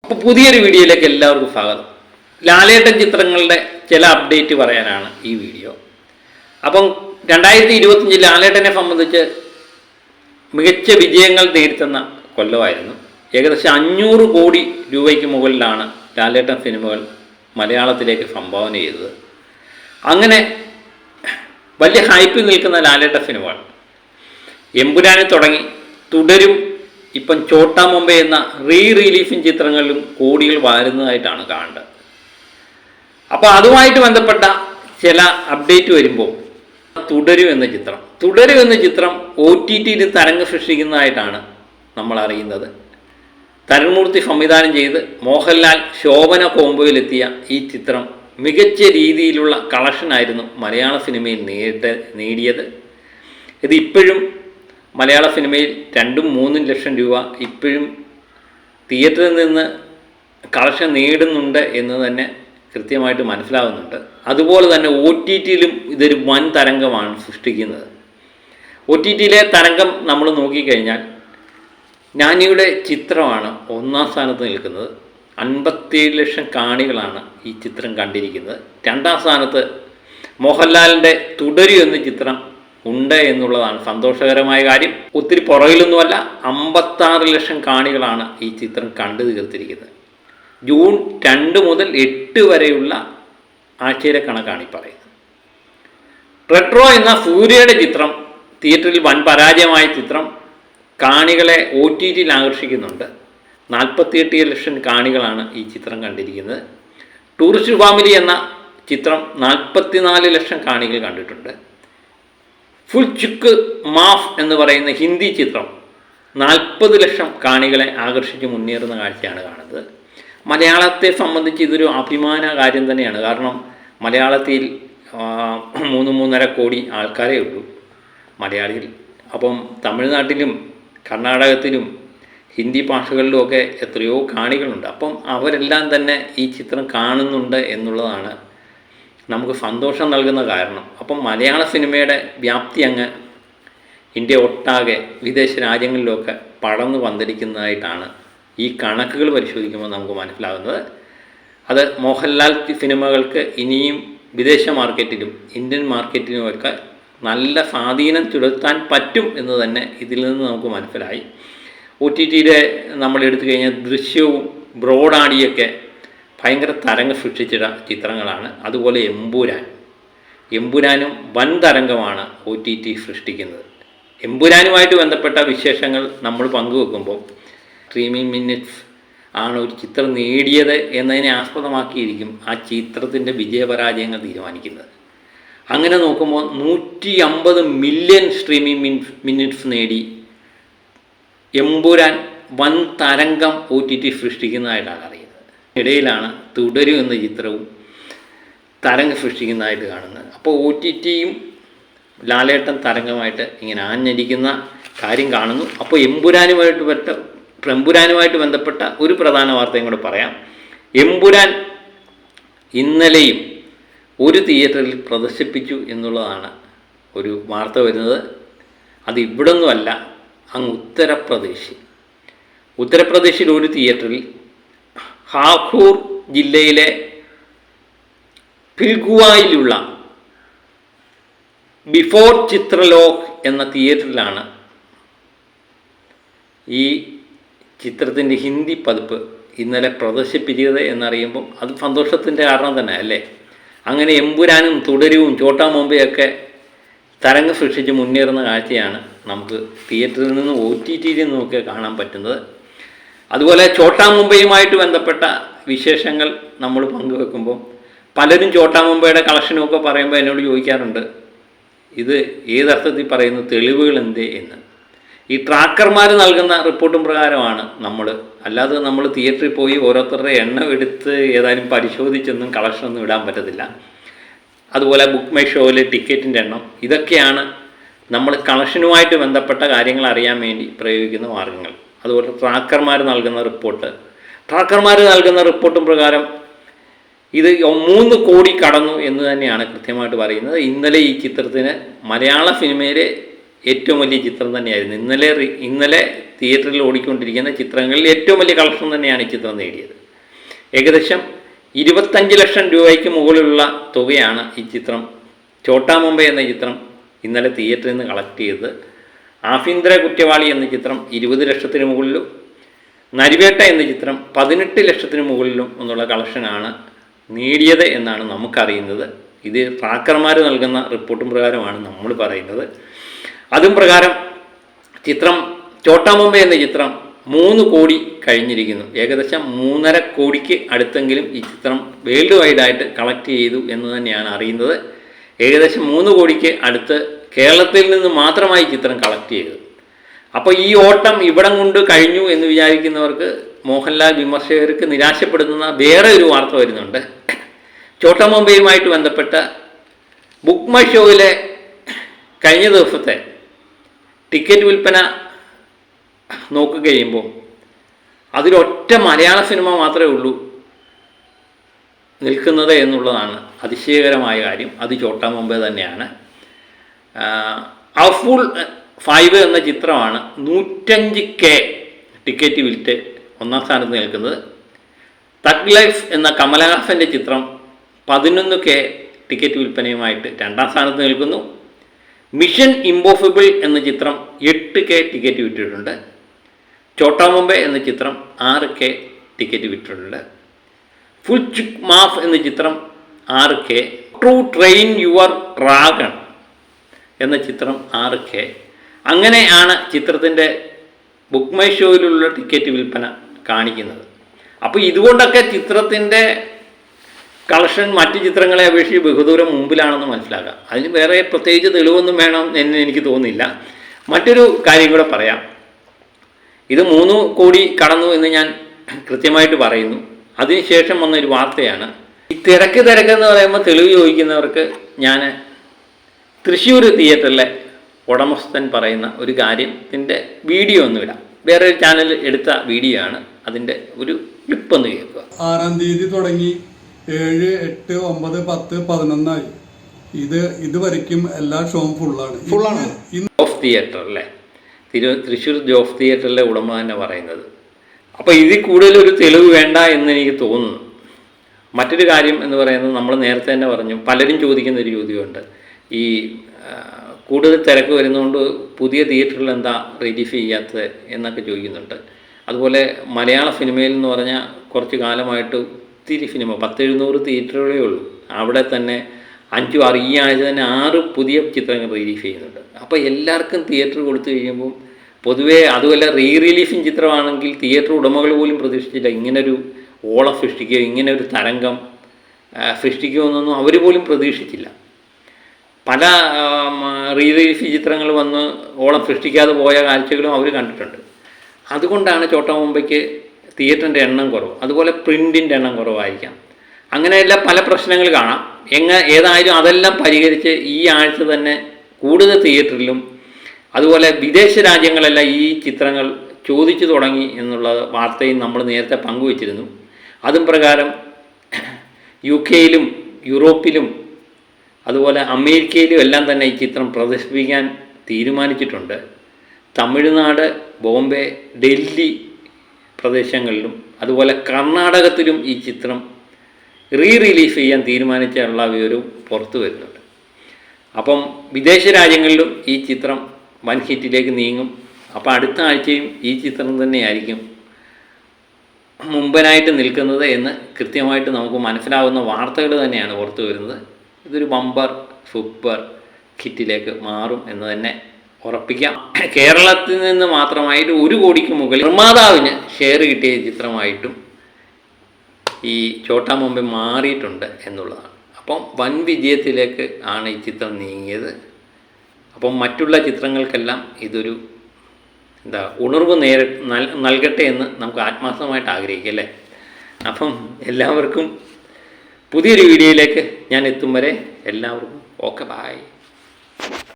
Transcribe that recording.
അപ്പോൾ പുതിയൊരു വീഡിയോയിലേക്ക് എല്ലാവർക്കും സ്വാഗതം. ലാലേട്ടൻ ചിത്രങ്ങളുടെ ചില അപ്ഡേറ്റ് പറയാനാണ് ഈ വീഡിയോ. അപ്പം 2025 ലാലേട്ടനെ സംബന്ധിച്ച് മികച്ച വിജയങ്ങൾ നേടിത്തന്ന കൊല്ലമായിരുന്നു. ഏകദേശം 500 കോടി രൂപയ്ക്ക് മുകളിലാണ് ലാലേട്ടൻ സിനിമകൾ മലയാളത്തിലേക്ക് സംഭാവന ചെയ്തത്. അങ്ങനെ വലിയ ഹൈപ്പിൽ നിൽക്കുന്ന ലാലേട്ടൻ സിനിമകൾ എമ്പുരാനെ തുടങ്ങി തുടരും, ഇപ്പം ചോട്ടാ മുംബൈ എന്ന റിലീസിങ് ചിത്രങ്ങളിലും കോടികൾ വാരുന്നതായിട്ടാണ് കാണേണ്ടത്. അപ്പോൾ അതുമായിട്ട് ബന്ധപ്പെട്ട ചില അപ്ഡേറ്റ് വരുമ്പോൾ തുടരും എന്ന ചിത്രം OTTയിൽ തരംഗം സൃഷ്ടിക്കുന്നതായിട്ടാണ് നമ്മൾ അറിയുന്നത്. തരുൺമൂർത്തി സംവിധാനം ചെയ്ത് മോഹൻലാൽ ശോഭന കോംബോയിലെത്തിയ ഈ ചിത്രം മികച്ച രീതിയിലുള്ള കളക്ഷനായിരുന്നു മലയാള സിനിമയിൽ നേടിയത്. ഇത് ഇപ്പോഴും മലയാള സിനിമയിൽ 2-3 ലക്ഷം രൂപ ഇപ്പോഴും തിയേറ്ററിൽ നിന്ന് കളക്ഷൻ നേടുന്നുണ്ട് എന്ന് തന്നെ കൃത്യമായിട്ട് മനസ്സിലാകുന്നുണ്ട്. അതുപോലെ തന്നെ OTTയിലും ഇതൊരു വൻ തരംഗമാണ് സൃഷ്ടിക്കുന്നത്. OTTയിലെ തരംഗം നമ്മൾ നോക്കിക്കഴിഞ്ഞാൽ നാനിയുടെ ചിത്രമാണ് 1ാം സ്ഥാനത്ത് നിൽക്കുന്നത്. 57 ലക്ഷം കാണികളാണ് ഈ ചിത്രം കണ്ടിരിക്കുന്നത്. 2ാം സ്ഥാനത്ത് മോഹൻലാലിൻ്റെ തുടരും എന്ന ചിത്രം ഉണ്ട് എന്നുള്ളതാണ് സന്തോഷകരമായ കാര്യം. ഒത്തിരി പുറകിലൊന്നുമല്ല, 56 ലക്ഷം കാണികളാണ് ഈ ചിത്രം കണ്ടു തീർത്തിരിക്കുന്നത്. ജൂൺ 2 മുതൽ 8 വരെയുള്ള ആഴ്ചയിലെ കണക്കാണ് ഈ പറയുന്നത്. റെട്രോ എന്ന സൂര്യയുടെ ചിത്രം തിയേറ്ററിൽ വൻ പരാജയമായ ചിത്രം കാണികളെ OTTയിൽ ആകർഷിക്കുന്നുണ്ട്. 48 ലക്ഷം കാണികളാണ് ഈ ചിത്രം കണ്ടിരിക്കുന്നത്. ടൂറിസ്റ്റ് ഫാമിലി എന്ന ചിത്രം 44 ലക്ഷം കാണികൾ കണ്ടിട്ടുണ്ട്. ഫുൾ ചുക്ക് മാഫ് എന്ന് പറയുന്ന ഹിന്ദി ചിത്രം 40 ലക്ഷം കാണികളെ ആകർഷിച്ച് മുന്നേറുന്ന കാഴ്ചയാണ് കാണുന്നത്. മലയാളത്തെ സംബന്ധിച്ച് ഇതൊരു അഭിമാന കാര്യം തന്നെയാണ്. കാരണം മലയാളത്തിൽ 3-3.5 കോടി ആൾക്കാരേ ഉള്ളൂ മലയാളിയിൽ. അപ്പം തമിഴ്നാട്ടിലും കർണാടകത്തിലും ഹിന്ദി ഭാഷകളിലുമൊക്കെ എത്രയോ കാണികളുണ്ട്. അപ്പം അവരെല്ലാം തന്നെ ഈ ചിത്രം കാണുന്നുണ്ട് എന്നുള്ളതാണ് നമുക്ക് സന്തോഷം നൽകുന്ന കാരണം. അപ്പം മലയാള സിനിമയുടെ വ്യാപ്തി അങ്ങ് ഇന്ത്യ ഒട്ടാകെ വിദേശ രാജ്യങ്ങളിലൊക്കെ പടർന്നു പന്തലിക്കുന്നതായിട്ടാണ് ഈ കണക്കുകൾ പരിശോധിക്കുമ്പോൾ നമുക്ക് മനസ്സിലാകുന്നത്. അത് മോഹൻലാൽ സിനിമകൾക്ക് ഇനിയും വിദേശ മാർക്കറ്റിലും ഇന്ത്യൻ മാർക്കറ്റിലുമൊക്കെ നല്ല സ്വാധീനം ചെലുത്താൻ പറ്റും എന്ന് തന്നെ ഇതിൽ നിന്ന് നമുക്ക് മനസ്സിലായി. OTTയിലെ നമ്മൾ എടുത്തു കഴിഞ്ഞാൽ ദൃശ്യവും ബ്രോഡാഡിയൊക്കെ ഭയങ്കര തരംഗം സൃഷ്ടിച്ച ചിത്രങ്ങളാണ്. അതുപോലെ എമ്പുരാനും വൻ തരംഗമാണ് OTT സൃഷ്ടിക്കുന്നത്. എമ്പുരാനുമായിട്ട് ബന്ധപ്പെട്ട വിശേഷങ്ങൾ നമ്മൾ പങ്കുവെക്കുമ്പോൾ സ്ട്രീമിംഗ് മിനിറ്റ്സ് ആണ് ഒരു ചിത്രം നേടിയത് എന്നതിനെ ആസ്പദമാക്കിയിരിക്കും ആ ചിത്രത്തിൻ്റെ വിജയപരാജയങ്ങൾ തീരുമാനിക്കുന്നത്. അങ്ങനെ നോക്കുമ്പോൾ 150 മില്യൺ സ്ട്രീമിംഗ് മിനിറ്റ്സ് നേടി എമ്പുരാൻ വൻ തരംഗം OTT സൃഷ്ടിക്കുന്നതായിട്ടാണ് അറിയുന്നത്. ഇടയിലാണ് തുടരും എന്ന ചിത്രവും തരംഗം സൃഷ്ടിക്കുന്നതായിട്ട് കാണുന്നത്. അപ്പോൾ OTTയും ലാലേട്ടൻ തരംഗമായിട്ട് ഇങ്ങനെ ആഞ്ഞടിക്കുന്ന കാര്യം കാണുന്നു. അപ്പോൾ എമ്പുരാനുമായിട്ട് ബന്ധപ്പെട്ട ഒരു പ്രധാന വാർത്തയും കൂടെ പറയാം. എമ്പുരാൻ ഇന്നലെയും ഒരു തിയേറ്ററിൽ പ്രദർശിപ്പിച്ചു എന്നുള്ളതാണ് ഒരു വാർത്ത വരുന്നത്. അത് ഇവിടൊന്നുമല്ല, അങ്ങ് ഉത്തർപ്രദേശിൽ ഒരു തിയേറ്ററിൽ ഹാഖൂർ ജില്ലയിലെ പിൽഗുവായിലുള്ള ബിഫോർ ചിത്രലോക് എന്ന തിയേറ്ററിലാണ് ഈ ചിത്രത്തിൻ്റെ ഹിന്ദി പതിപ്പ് ഇന്നലെ പ്രദർശിപ്പിച്ചത് എന്നറിയുമ്പം അത് സന്തോഷത്തിൻ്റെ കാരണം തന്നെ അല്ലേ. അങ്ങനെ എമ്പുരാനും തുടരുവും ചോട്ടാ മുംബൈയൊക്കെ തരംഗം സൃഷ്ടിച്ച് മുന്നേറുന്ന കാഴ്ചയാണ് നമുക്ക് തിയേറ്ററിൽ നിന്നും OTTയിൽ നിന്നുമൊക്കെ കാണാൻ പറ്റുന്നത്. അതുപോലെ ചോട്ടാ മുംബൈയുമായിട്ട് ബന്ധപ്പെട്ട വിശേഷങ്ങൾ നമ്മൾ പങ്കുവെക്കുമ്പോൾ പലരും ചോട്ടാ മുംബൈയുടെ കളക്ഷനുമൊക്കെ പറയുമ്പോൾ എന്നോട് ചോദിക്കാറുണ്ട്, ഇത് ഏതർത്ഥത്തിൽ പറയുന്നു, തെളിവുകൾ എന്തേ എന്ന്. ഈ ട്രാക്കർമാർ നൽകുന്ന റിപ്പോർട്ടും പ്രകാരമാണ് അല്ലാതെ നമ്മൾ തിയേറ്ററിൽ പോയി ഓരോരുത്തരുടെ എണ്ണം എടുത്ത് ഏതായാലും പരിശോധിച്ചൊന്നും കളക്ഷനൊന്നും ഇടാൻ പറ്റത്തില്ല. അതുപോലെ ബുക്ക് മൈ ഷോയിലെ ടിക്കറ്റിൻ്റെ എണ്ണം, ഇതൊക്കെയാണ് നമ്മൾ കളക്ഷനുമായിട്ട് ബന്ധപ്പെട്ട കാര്യങ്ങൾ അറിയാൻ വേണ്ടി പ്രയോഗിക്കുന്ന മാർഗ്ഗങ്ങൾ. അതുപോലെ ട്രാക്കർമാർ നൽകുന്ന റിപ്പോർട്ടും പ്രകാരം ഇത് 3 കോടി കടന്നു എന്ന് തന്നെയാണ് കൃത്യമായിട്ട് പറയുന്നത്. ഇന്നലെ ഈ ചിത്രത്തിന് മലയാള സിനിമയിലെ ഏറ്റവും വലിയ ചിത്രം തന്നെയായിരുന്നു. ഇന്നലെ തിയേറ്ററിൽ ഓടിക്കൊണ്ടിരിക്കുന്ന ചിത്രങ്ങളിൽ ഏറ്റവും വലിയ കളക്ഷൻ തന്നെയാണ് ഈ ചിത്രം നേടിയത്. ഏകദേശം 25 ലക്ഷം രൂപയ്ക്ക് മുകളിലുള്ള തുകയാണ് ഈ ചിത്രം ചോട്ടാ മുംബൈ എന്ന ചിത്രം ഇന്നലെ തിയേറ്ററിൽ നിന്ന് കളക്ട് ചെയ്തത്. ആഭ്യന്തര കുറ്റവാളി എന്ന ചിത്രം 20 ലക്ഷത്തിന് മുകളിലും നരിവേട്ട എന്ന ചിത്രം 18 ലക്ഷത്തിന് മുകളിലും എന്നുള്ള കളക്ഷനാണ് നേടിയത് എന്നാണ് നമുക്കറിയുന്നത്. ഇത് ട്രാക്കർമാർ നൽകുന്ന റിപ്പോർട്ടും പ്രകാരമാണ് നമ്മൾ പറയുന്നത്. അതും പ്രകാരം ചിത്രം ചോട്ടാ മുംബൈ എന്ന ചിത്രം 3 കോടി കഴിഞ്ഞിരിക്കുന്നു. ഏകദേശം 3.5 കോടിക്ക് അടുത്തെങ്കിലും ഈ ചിത്രം വേൾഡ് വൈഡായിട്ട് കളക്ട് ചെയ്തു എന്ന് തന്നെയാണ് അറിയുന്നത്. ഏകദേശം 3 കോടിക്ക് അടുത്ത് കേരളത്തിൽ നിന്ന് മാത്രമായി ചിത്രം കളക്ട് ചെയ്തത്. അപ്പോൾ ഈ ഓട്ടം ഇവിടം കൊണ്ട് കഴിഞ്ഞു എന്ന് വിചാരിക്കുന്നവർക്ക്, മോഹൻലാൽ വിമർശകർക്ക് നിരാശപ്പെടുത്തുന്ന വേറെ ഒരു വാർത്ത വരുന്നുണ്ട്. ചോട്ടാ മുംബൈയുമായിട്ട് ബന്ധപ്പെട്ട ബുക്ക് മൈ ഷോയിലെ കഴിഞ്ഞ ദിവസത്തെ ടിക്കറ്റ് വിൽപ്പന നോക്കുകയുമ്പോൾ അതിലൊറ്റ മലയാള സിനിമ മാത്രമേ ഉള്ളൂ നിൽക്കുന്നത് എന്നുള്ളതാണ് അതിശയകരമായ കാര്യം. അത് ചോട്ടാ മുംബൈ തന്നെയാണ്. ഹൗസ്ഫുൾ 5 എന്ന ചിത്രമാണ് 105K ടിക്കറ്റ് വിറ്റ് ഒന്നാം സ്ഥാനത്ത് നിൽക്കുന്നത്. തഗ് ലൈഫ് എന്ന കമലഹാസൻ്റെ ചിത്രം 11K ടിക്കറ്റ് വിൽപ്പനയുമായിട്ട് 2ാം സ്ഥാനത്ത് നിൽക്കുന്നു. മിഷൻ ഇമ്പോസിബിൾ എന്ന ചിത്രം 8K ടിക്കറ്റ് വിറ്റിട്ടുണ്ട്. ചോട്ടാ മുംബൈ എന്ന ചിത്രം 6K ടിക്കറ്റ് വിറ്റിട്ടുണ്ട്. ഫുൾ ചിക് മാഫ് എന്ന ചിത്രം 6K. True train your dragon എന്ന ചിത്രം 6K. അങ്ങനെയാണ് ചിത്രത്തിൻ്റെ ബുക്ക് മൈ ഷോയിലുള്ള ടിക്കറ്റ് വിൽപ്പന കാണിക്കുന്നത്. അപ്പോൾ ഇതുകൊണ്ടൊക്കെ ചിത്രത്തിൻ്റെ കളക്ഷൻ മറ്റ് ചിത്രങ്ങളെ അപേക്ഷിച്ച് ബഹുദൂരം മുമ്പിലാണെന്ന് മനസ്സിലാക്കാം. അതിന് വേറെ പ്രത്യേകിച്ച് തെളിവൊന്നും വേണം എന്ന് എനിക്ക് തോന്നുന്നില്ല. മറ്റൊരു കാര്യം കൂടെ പറയാം. ഇത് 3 കോടി കടന്നു എന്ന് ഞാൻ കൃത്യമായിട്ട് പറയുന്നു. അതിനുശേഷം വന്നൊരു വാർത്തയാണ്. ഈ തിരക്ക് എന്ന് പറയുമ്പോൾ തെളിവ് ചോദിക്കുന്നവർക്ക് ഞാൻ തൃശ്ശൂർ തിയേറ്ററിലെ ഉടമസ്ഥൻ പറയുന്ന ഒരു കാര്യത്തിൻ്റെ വീഡിയോ ഒന്ന് ഇടാം. വേറൊരു ചാനൽ എടുത്ത വീഡിയോ ആണ്. അതിൻ്റെ ഒരു ക്ലിപ്പ് ഒന്ന് കേൾക്കുക. 6-ാം തീയതി തുടങ്ങി 7, 8, 9, 10, 11 ഇതുവരെയ്ക്കും എല്ലാ ഷോയും ഫുള്ളാണ്. ജോഫ് തിയേറ്റർ അല്ലേ, തൃശ്ശൂർ ജോഫ് തിയേറ്ററിലെ ഉടമ തന്നെ പറയുന്നത്. അപ്പോൾ ഇതിൽ കൂടുതലൊരു തെളിവ് വേണ്ട എന്ന് എനിക്ക് തോന്നുന്നു. മറ്റൊരു കാര്യം എന്ന് പറയുന്നത്, നമ്മൾ നേരത്തെ തന്നെ പറഞ്ഞു, പലരും ചോദിക്കുന്ന ഒരു ചോദ്യമുണ്ട്. ഈ കൂടുതൽ തിരക്ക് വരുന്നതുകൊണ്ട് പുതിയ തിയേറ്ററിൽ എന്താ റിലീഫ് ചെയ്യാത്തത് എന്നൊക്കെ ചോദിക്കുന്നുണ്ട്. അതുപോലെ മലയാള സിനിമയിൽ എന്ന് പറഞ്ഞാൽ കുറച്ച് കാലമായിട്ട് ഒത്തിരി സിനിമ 10-700 തിയേറ്ററുകളേ ഉള്ളൂ. അവിടെ തന്നെ 5-6 ഈ ആഴ്ച തന്നെ 6 പുതിയ ചിത്രങ്ങൾ റിലീഫ് ചെയ്യുന്നുണ്ട്. അപ്പോൾ എല്ലാവർക്കും തിയേറ്റർ കൊടുത്തു കഴിയുമ്പം പൊതുവേ അതുപോലെ റിലീഫിങ് ചിത്രമാണെങ്കിൽ തിയേറ്റർ ഉടമകൾ പോലും പ്രതീക്ഷിച്ചില്ല ഇങ്ങനൊരു ഓളം സൃഷ്ടിക്കുകയോ ഇങ്ങനെ ഒരു തരംഗം സൃഷ്ടിക്കുമെന്നൊന്നും അവർ പോലും പ്രതീക്ഷിച്ചില്ല. പല റിലീഫ് ചിത്രങ്ങൾ വന്ന് ഓളം സൃഷ്ടിക്കാതെ പോയ കാഴ്ചകളും അവർ കണ്ടിട്ടുണ്ട്. അതുകൊണ്ടാണ് ചോട്ടാ മുംബൈക്ക് തിയേറ്ററിൻ്റെ എണ്ണം കുറവ്. അതുപോലെ പ്രിൻറ്റിൻ്റെ എണ്ണം കുറവായിരിക്കാം. അങ്ങനെയെല്ലാം പല പ്രശ്നങ്ങൾ കാണാം. ഏതായാലും അതെല്ലാം പരിഹരിച്ച് ഈ ആഴ്ച തന്നെ കൂടുതൽ തിയേറ്ററിലും അതുപോലെ വിദേശ രാജ്യങ്ങളെല്ലാം ഈ ചിത്രങ്ങൾ ചോദിച്ചു തുടങ്ങി എന്നുള്ള വാർത്തയും നമ്മൾ നേരത്തെ പങ്കുവച്ചിരുന്നു. അതും പ്രകാരം UK യിലും യൂറോപ്പിലും അതുപോലെ അമേരിക്കയിലും എല്ലാം തന്നെ ഈ ചിത്രം പ്രദർശിപ്പിക്കാൻ തീരുമാനിച്ചിട്ടുണ്ട്. തമിഴ്നാട്, ബോംബെ, ഡൽഹി പ്രദേശങ്ങളിലും അതുപോലെ കർണാടകത്തിലും ഈ ചിത്രം റിലീഫ് ചെയ്യാൻ തീരുമാനിച്ചുള്ള വിവരവും പുറത്തു വരുന്നുണ്ട്. അപ്പം വിദേശ രാജ്യങ്ങളിലും ഈ ചിത്രം വൻ ഹിറ്റിലേക്ക് നീങ്ങും. അപ്പോൾ അടുത്ത ആഴ്ചയും ഈ ചിത്രം തന്നെയായിരിക്കും മുമ്പനായിട്ട് നിൽക്കുന്നത് എന്ന് കൃത്യമായിട്ട് നമുക്ക് മനസ്സിലാവുന്ന വാർത്തകൾ തന്നെയാണ് പുറത്തു വരുന്നത്. ഇതൊരു ബമ്പർ സൂപ്പർ ഹിറ്റിലേക്ക് മാറും എന്ന് തന്നെ ഉറപ്പിക്കാം. കേരളത്തിൽ നിന്ന് മാത്രമായിട്ട് 1 കോടിക്ക് മുകളിൽ നിർമ്മാതാവിന് ഷെയർ കിട്ടിയ ചിത്രമായിട്ടും ഈ ചോട്ടാ മുംബൈ മാറിയിട്ടുണ്ട് എന്നുള്ളതാണ്. അപ്പം വൻ വിജയത്തിലേക്ക് ആണ് ഈ ചിത്രം നീങ്ങിയത്. അപ്പം മറ്റുള്ള ചിത്രങ്ങൾക്കെല്ലാം ഇതൊരു ഉണർവ് നൽകട്ടെ എന്ന് നമുക്ക് ആത്മാർത്ഥമായിട്ട് ആഗ്രഹിക്കാം അല്ലേ. അപ്പം എല്ലാവർക്കും പുതിയൊരു വീഡിയോയിലേക്ക് ഞാൻ എത്തും വരെ എല്ലാവർക്കും ഓക്കെ, ബൈ.